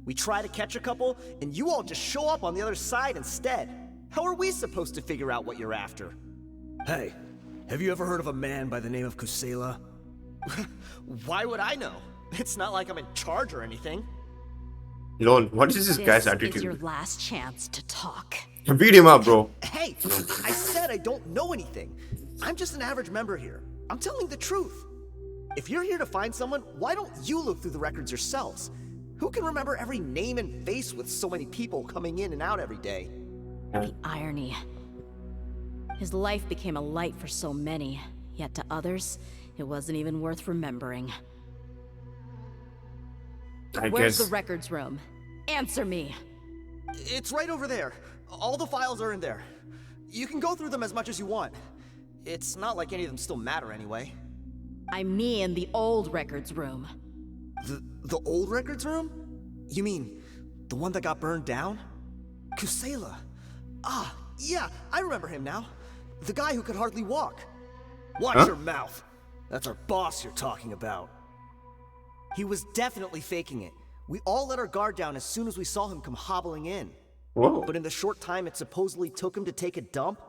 We try to catch a couple, and you all just show up on the other side instead. How are we supposed to figure out what you're after? Hey, have you ever heard of a man by the name of Kusela? Why would I know? It's not like I'm in charge or anything. Lol, what is this guy's This is your attitude? last chance to talk. Beat him up, bro. Hey, I said I don't know anything. I'm just an average member here. I'm telling the truth. If you're here to find someone, why don't you look through the records yourselves? Who can remember every name and face with so many people coming in and out every day? The irony. His life became a light for so many, yet to others, it wasn't even worth remembering. I Where's guess. the records room? Answer me! It's right over there. All the files are in there. You can go through them as much as you want. It's not like any of them still matter anyway. I mean the old records room. The old records room? You mean the one that got burned down? Kusela. Ah, yeah, I remember him now. The guy who could hardly walk. Watch your mouth. That's our boss you're talking about. He was definitely faking it. We all let our guard down as soon as we saw him come hobbling in. Whoa. But in the short time it supposedly took him to take a dump,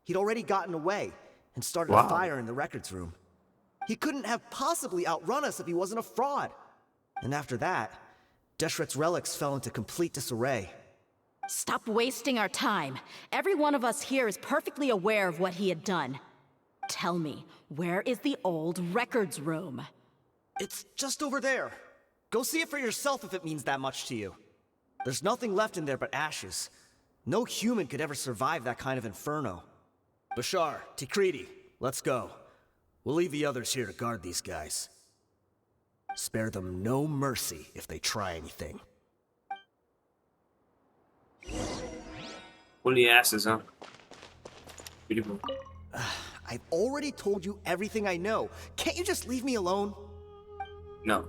he'd already gotten away and started Wow. a fire in the records room. He couldn't have possibly outrun us if he wasn't a fraud. And after that, Deshret's relics fell into complete disarray. Stop wasting our time. Every one of us here is perfectly aware of what he had done. Tell me, where is the old records room? It's just over there. Go see it for yourself if it means that much to you. There's nothing left in there but ashes. No human could ever survive that kind of inferno. Bashar, Tikriti, let's go. We'll leave the others here to guard these guys. Spare them no mercy if they try anything. Only asses, huh? Beautiful. I've already told you everything I know. Can't you just leave me alone? No.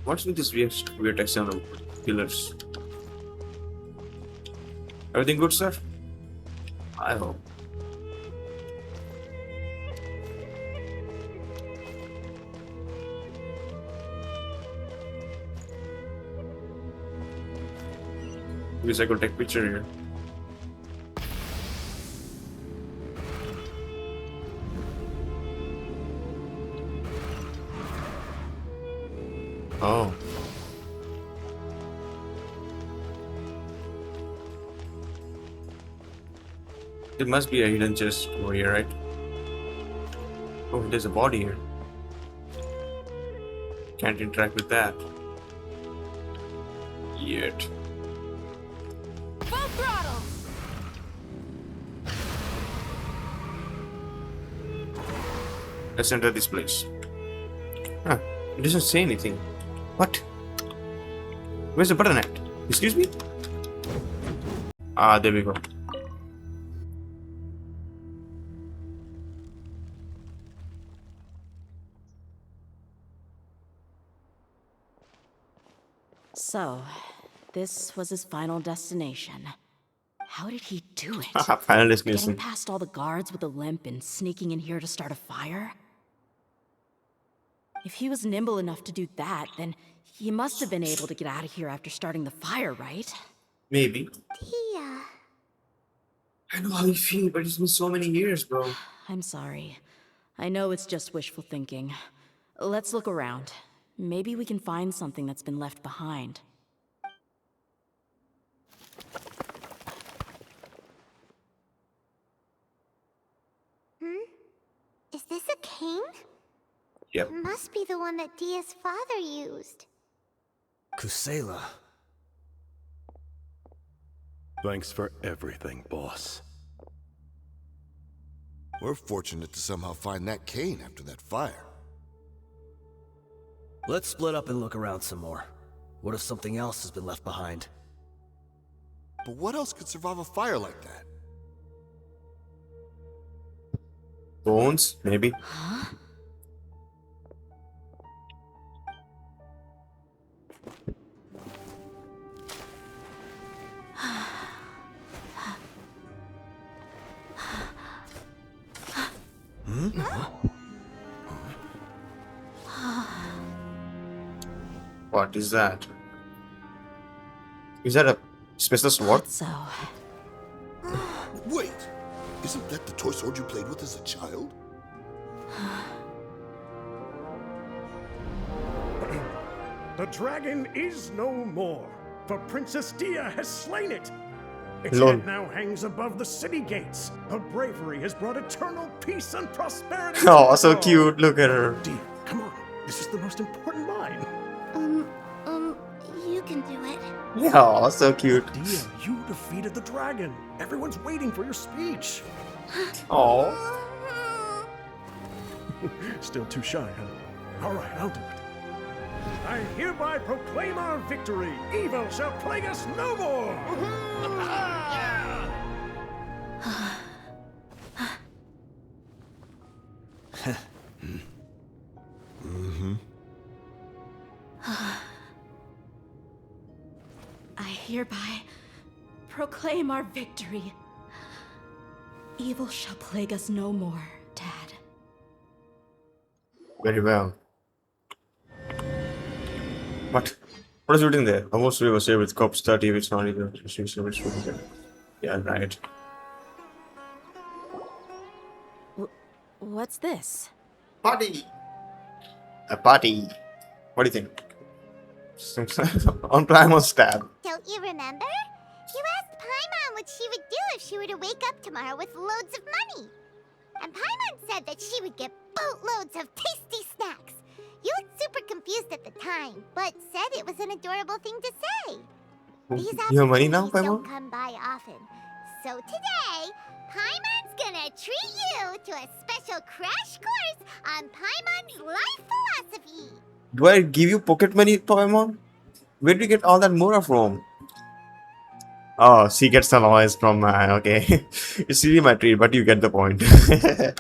What's with this weird text on the pillars? Everything good, sir? I hope. Wish I could take picture here. Oh. There must be a hidden chest over here, right? Oh, there's a body here. Can't interact with that. Yet. Full throttle! Let's enter this place. Huh. It doesn't say anything. What? Where's the button at? Excuse me? Ah, there we go. So, this was his final destination. How did he do it? Final Getting destination. past all the guards with a limp and sneaking in here to start a fire? If he was nimble enough to do that, then he must have been able to get out of here after starting the fire, right? Maybe. Dehya. I know how you feel, but it's been so many years, bro. I'm sorry. I know it's just wishful thinking. Let's look around. Maybe we can find something that's been left behind. Is this a cane? Yep. Must be the one that Dehya's father used. Kusela. Thanks for everything, boss. We're fortunate to somehow find that cane after that fire. Let's split up and look around some more. What if something else has been left behind? But what else could survive a fire like that? Bones, maybe. Huh? What is that? Is that a special sword? So, Wait! Isn't that the toy sword you played with as a child? The dragon is no more, for Princess Dehya has slain it. Its Lol. head now hangs above the city gates. Her bravery has brought eternal peace and prosperity. Oh, to so us all. cute. Look at her. Dehya, come on. This is the most important line. You can do it. Yeah, so cute. Dehya, you defeated the dragon. Everyone's waiting for your speech. Oh. Still too shy, huh? All right, I'll do it. I hereby proclaim our victory. Evil shall plague us no more. I hereby proclaim our victory. Evil shall plague us no more, Dad. Very well. What? What is written there? Almost we were saved with cops 30, which not even. Yeah, right. What's this? Party! A party. What do you think? On Primal Stab. Don't you remember? You asked Paimon what she would do if she were to wake up tomorrow with loads of money. And Paimon said that she would get boatloads of tasty snacks. You looked super confused at the time, but said it was an adorable thing to say. These You have money now, opportunities don't Paimon? come by often. So today, Paimon's gonna treat you to a special crash course on Paimon's life philosophy. Do I give you pocket money, Paimon? Where do you get all that mora from? Oh, she gets the noise from okay. It's really my treat, but you get the point. Hey,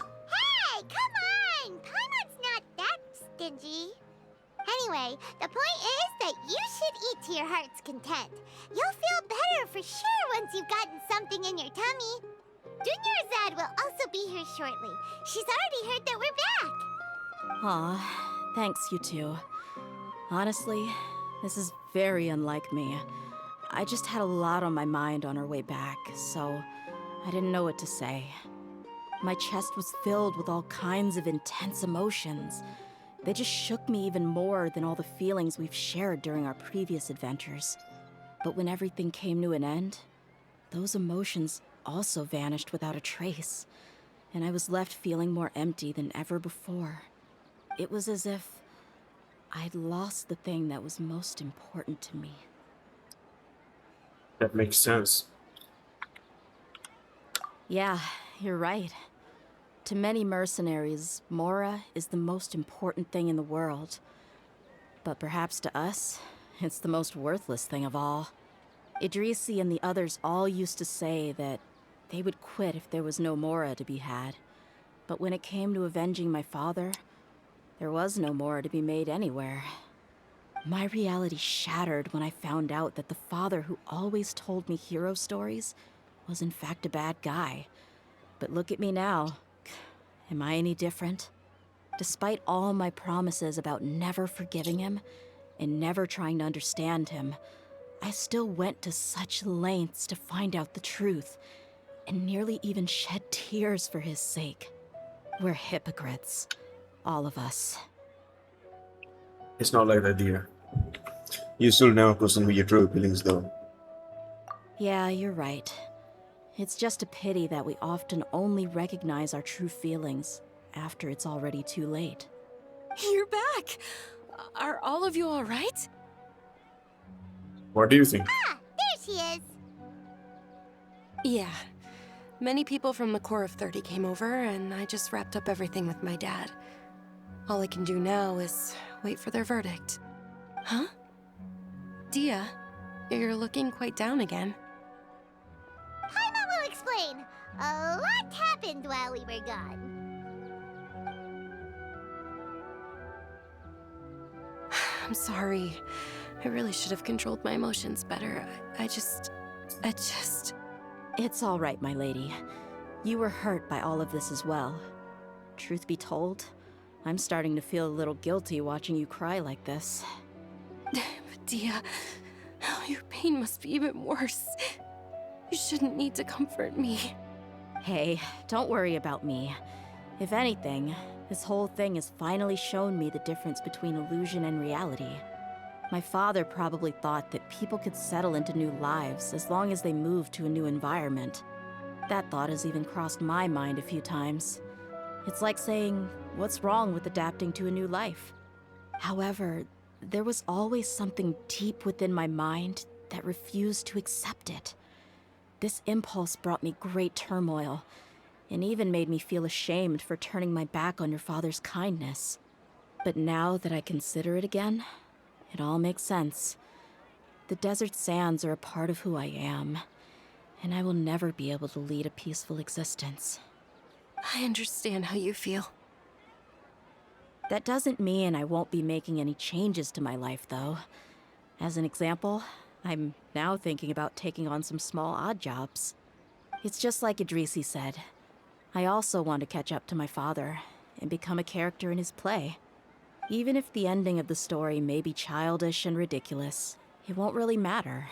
come on! Paimon's not that stingy. Anyway, the point is that you should eat to your heart's content. You'll feel better for sure once you've gotten something in your tummy. Dunyarzad will also be here shortly. She's already heard that we're back. Aw, thanks, you two. Honestly, this is very unlike me. I just had a lot on my mind on our way back, so I didn't know what to say. My chest was filled with all kinds of intense emotions. They just shook me even more than all the feelings we've shared during our previous adventures. But when everything came to an end, those emotions also vanished without a trace, and I was left feeling more empty than ever before. It was as if I'd lost the thing that was most important to me. That makes sense. Yeah, you're right. To many mercenaries, Mora is the most important thing in the world. But perhaps to us, it's the most worthless thing of all. Idrisi and the others all used to say that they would quit if there was no Mora to be had. But when it came to avenging my father, there was no Mora to be made anywhere. My reality shattered when I found out that the father who always told me hero stories was in fact a bad guy. But look at me now. Am I any different? Despite all my promises about never forgiving him and never trying to understand him, I still went to such lengths to find out the truth, and nearly even shed tears for his sake. We're hypocrites. All of us. It's not like that, dear. You still never question your true feelings, though. Yeah, you're right. It's just a pity that we often only recognize our true feelings after it's already too late. You're back! Are all of you alright? What do you think? Ah, there she is. Yeah. Many people from the Corps of 30 came over, and I just wrapped up everything with my dad. All I can do now is wait for their verdict. Huh? Dehya, you're looking quite down again. Paimon will explain. A lot happened while we were gone. I'm sorry. I really should have controlled my emotions better. I just... It's all right, my lady. You were hurt by all of this as well. Truth be told, I'm starting to feel a little guilty watching you cry like this. Dehya, your pain must be even worse. You shouldn't need to comfort me. Hey, don't worry about me. If anything, this whole thing has finally shown me the difference between illusion and reality. My father probably thought that people could settle into new lives as long as they moved to a new environment. That thought has even crossed my mind a few times. It's like saying, what's wrong with adapting to a new life? However, there was always something deep within my mind that refused to accept it. This impulse brought me great turmoil, and even made me feel ashamed for turning my back on your father's kindness. But now that I consider it again, it all makes sense. The desert sands are a part of who I am, and I will never be able to lead a peaceful existence. I understand how you feel. That doesn't mean I won't be making any changes to my life, though. As an example, I'm now thinking about taking on some small odd jobs. It's just like Idrisi said. I also want to catch up to my father and become a character in his play. Even if the ending of the story may be childish and ridiculous, it won't really matter.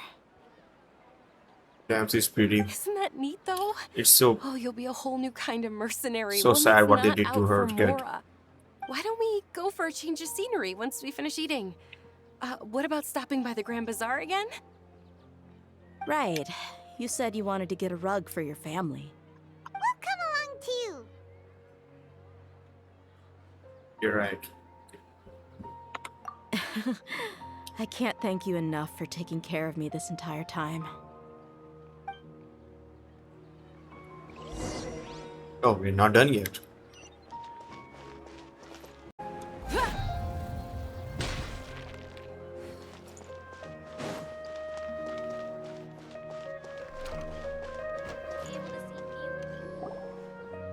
Damn, she's pretty. Isn't that neat, though? It's so Oh, you'll be a whole new kind of mercenary. So one sad that's what they not did to out her for kid. Mora. Why don't we go for a change of scenery once we finish eating? What about stopping by the Grand Bazaar again? Right. You said you wanted to get a rug for your family. We'll come along too. You're right. I can't thank you enough for taking care of me this entire time. Oh, we're not done yet.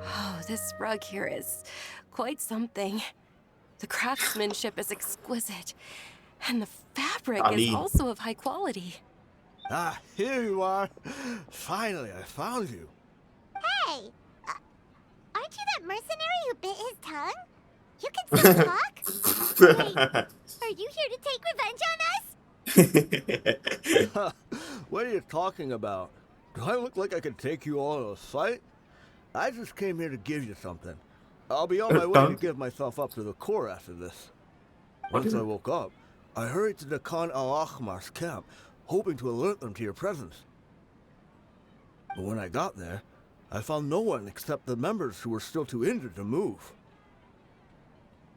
Oh, this rug here is quite something. The craftsmanship is exquisite, and the fabric Ali. is also of high quality. Ah, here you are. Finally, I found you. Hey, aren't you that mercenary who bit his tongue? You can still talk? Wait, are you here to take revenge on us? What are you talking about? Do I look like I could take you all to a fight? I just came here to give you something. I'll be on my way to Don't. give myself up to the Corps after this. What is Once I it? woke up, I hurried to the Khan al-Ahmar's camp, hoping to alert them to your presence. But when I got there, I found no one except the members who were still too injured to move.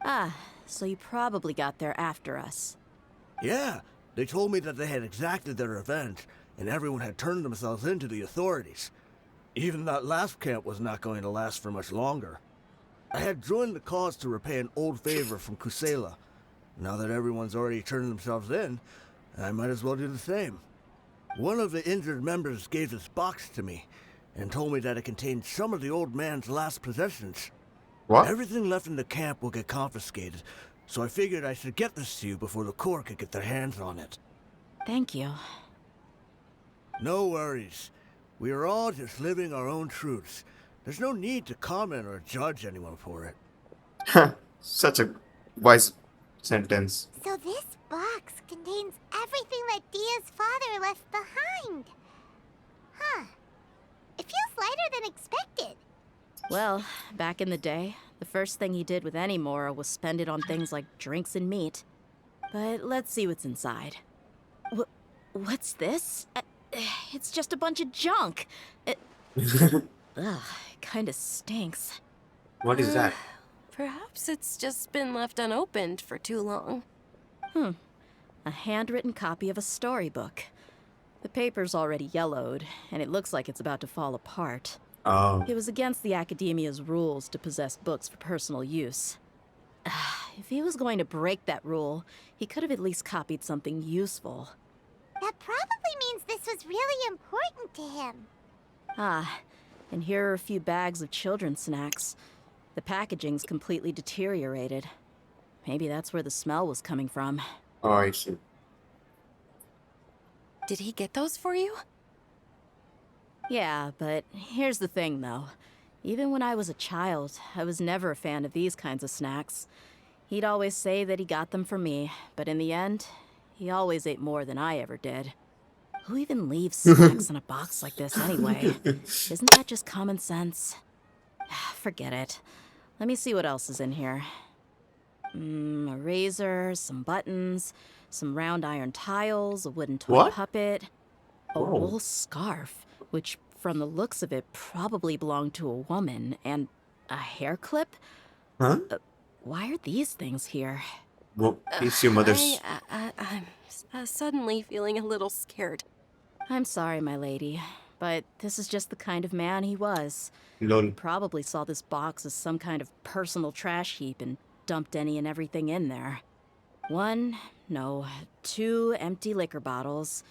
Ah, so you probably got there after us. Yeah, they told me that they had exacted their revenge, and everyone had turned themselves in to the authorities. Even that last camp was not going to last for much longer. I had joined the cause to repay an old favor from Kusela. Now that everyone's already turned themselves in, I might as well do the same. One of the injured members gave this box to me, and told me that it contained some of the old man's last possessions. What? Everything left in the camp will get confiscated, so I figured I should get this to you before the Corps could get their hands on it. Thank you. No worries. We are all just living our own truths. There's no need to comment or judge anyone for it. Such a wise sentence. So this box contains everything that Dia's father left behind. Huh. It feels lighter than expected. Well, back in the day, the first thing he did with any Mora was spend it on things like drinks and meat. But let's see what's inside. What's this? It's just a bunch of junk. Ugh, it kinda stinks. What is that? Perhaps it's just been left unopened for too long. A handwritten copy of a storybook. The paper's already yellowed, and it looks like it's about to fall apart. Oh. It was against the Academia's rules to possess books for personal use. If he was going to break that rule, he could have at least copied something useful. That probably means this was really important to him. Ah, and here are a few bags of children's snacks. The packaging's completely deteriorated. Maybe that's where the smell was coming from. Oh, I see. Did he get those for you? Yeah, but here's the thing, though. Even when I was a child, I was never a fan of these kinds of snacks. He'd always say that he got them for me, but in the end, he always ate more than I ever did. Who even leaves snacks in a box like this anyway? Isn't that just common sense? Forget it. Let me see what else is in here. A razor, some buttons, some round iron tiles, a wooden toy What? puppet, a Whoa. wool scarf, which from the looks of it probably belonged to a woman, and a hair clip? Huh? Why are these things here? Well, it's your mother's. I'm suddenly feeling a little scared. I'm sorry, my lady, but this is just the kind of man he was. Lol. He probably saw this box as some kind of personal trash heap and dumped any and everything in there. 2 empty liquor bottles.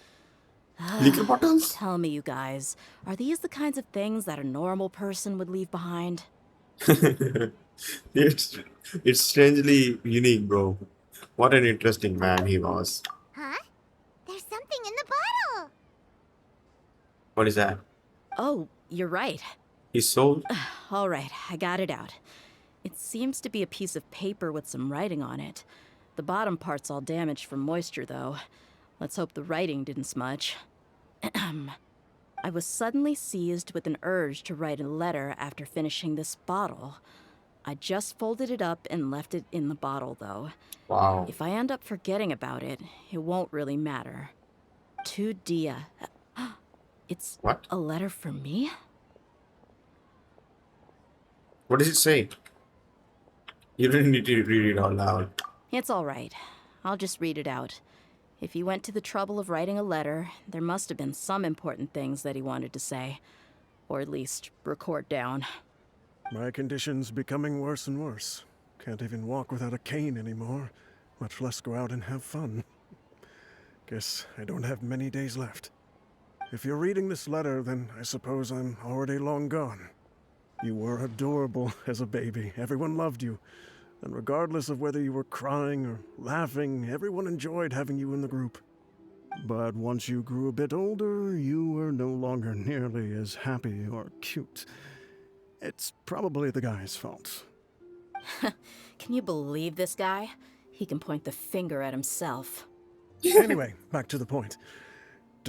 Liquor bottles? Tell me, you guys, are these the kinds of things that a normal person would leave behind? It's strangely unique, bro. What an interesting man he was. Huh? There's something in the bottle. What is that? Oh, you're right. He sold? All right, I got it out. It seems to be a piece of paper with some writing on it. The bottom part's all damaged from moisture, though. Let's hope the writing didn't smudge. I was suddenly seized with an urge to write a letter after finishing this bottle. I just folded it up and left it in the bottle, though. Wow. If I end up forgetting about it, it won't really matter. To Dehya. It's What? a letter for me? What does it say? You don't need to read it out loud. It's all right. I'll just read it out. If he went to the trouble of writing a letter, there must have been some important things that he wanted to say. Or at least record down. My condition's becoming worse and worse. Can't even walk without a cane anymore, much less go out and have fun. Guess I don't have many days left. If you're reading this letter, then I suppose I'm already long gone. You were adorable as a baby. Everyone loved you. And regardless of whether you were crying or laughing, everyone enjoyed having you in the group. But once you grew a bit older, you were no longer nearly as happy or cute. It's probably the guy's fault. Can you believe this guy? He can point the finger at himself. Anyway, back to the point.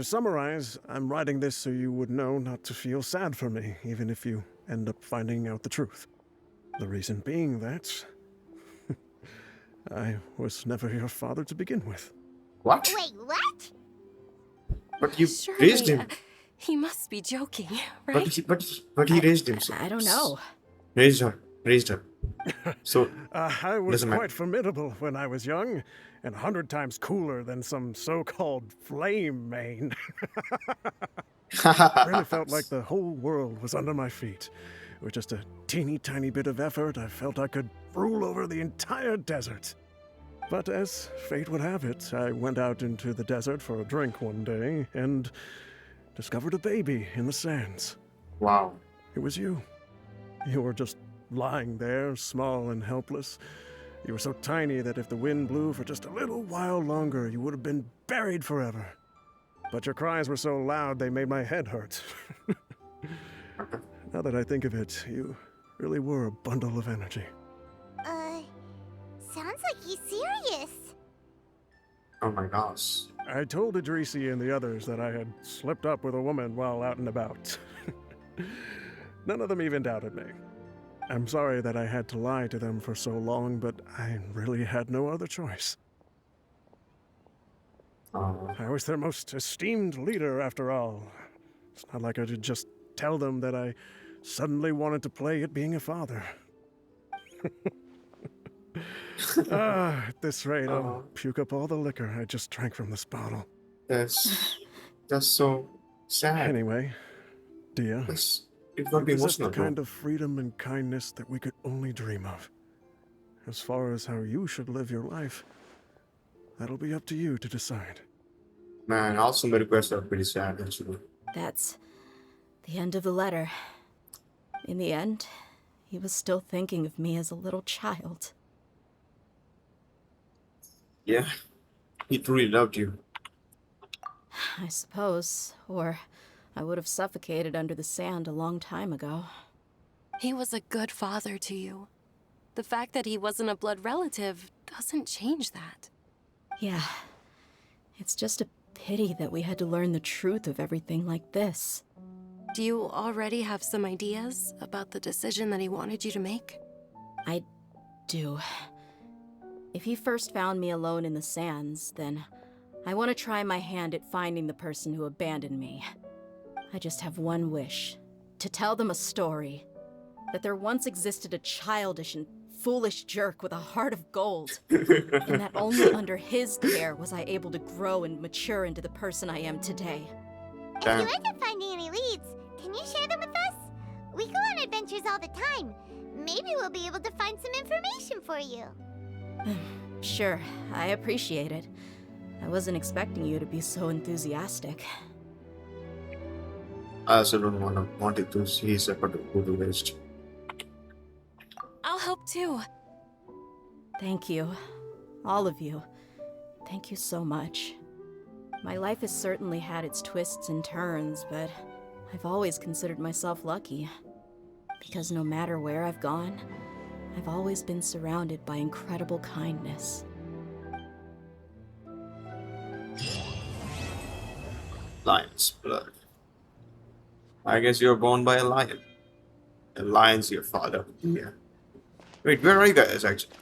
To summarize, I'm writing this so you would know not to feel sad for me, even if you end up finding out the truth. The reason being that I was never your father to begin with. What? Wait, what? But you raised Surely, him. he must be joking, But right? he raised him. So I don't know. raised her. Raised her. So I was doesn't matter. quite formidable when I was young, and 100 times cooler than some so-called flame main. Really felt like the whole world was under my feet. With just a teeny tiny bit of effort, I felt I could rule over the entire desert. But as fate would have it, I went out into the desert for a drink one day and discovered a baby in the sands. Wow. It was you. You were just lying there, small and helpless. You were so tiny that if the wind blew for just a little while longer, you would have been buried forever. But your cries were so loud they made my head hurt. Now that I think of it, you really were a bundle of energy. Sounds like he's serious. Oh my gosh. I told Idrisi and the others that I had slipped up with a woman while out and about. None of them even doubted me. I'm sorry that I had to lie to them for so long, but I really had no other choice. I was their most esteemed leader, after all. It's not like I could just tell them that I suddenly wanted to play at being a father. At this rate, I'll puke up all the liquor I just drank from this bottle. That's so sad. Anyway, Dehya, It's you gonna be possess the emotional, bro. kind of freedom and kindness that we could only dream of. As far as how you should live your life, that'll be up to you to decide. Man, also my requests are pretty sad actually. That's the end of the letter. In the end, he was still thinking of me as a little child. Yeah. He truly loved you. I suppose, or I would have suffocated under the sand a long time ago. He was a good father to you. The fact that he wasn't a blood relative doesn't change that. Yeah. It's just a pity that we had to learn the truth of everything like this. Do you already have some ideas about the decision that he wanted you to make? I do. If he first found me alone in the sands, then I want to try my hand at finding the person who abandoned me. I just have one wish. To tell them a story. That there once existed a childish and foolish jerk with a heart of gold. And that only under his care was I able to grow and mature into the person I am today. If you end up finding any leads, can you share them with us? We go on adventures all the time. Maybe we'll be able to find some information for you. Sure, I appreciate it. I wasn't expecting you to be so enthusiastic. I also don't want it to see his effort to go to waste. I'll help too. Thank you. All of you. Thank you so much. My life has certainly had its twists and turns, but I've always considered myself lucky. Because no matter where I've gone, I've always been surrounded by incredible kindness. Lion's blood. I guess you were born by a lion. A lion's your father. Yeah. Wait, where are you guys actually?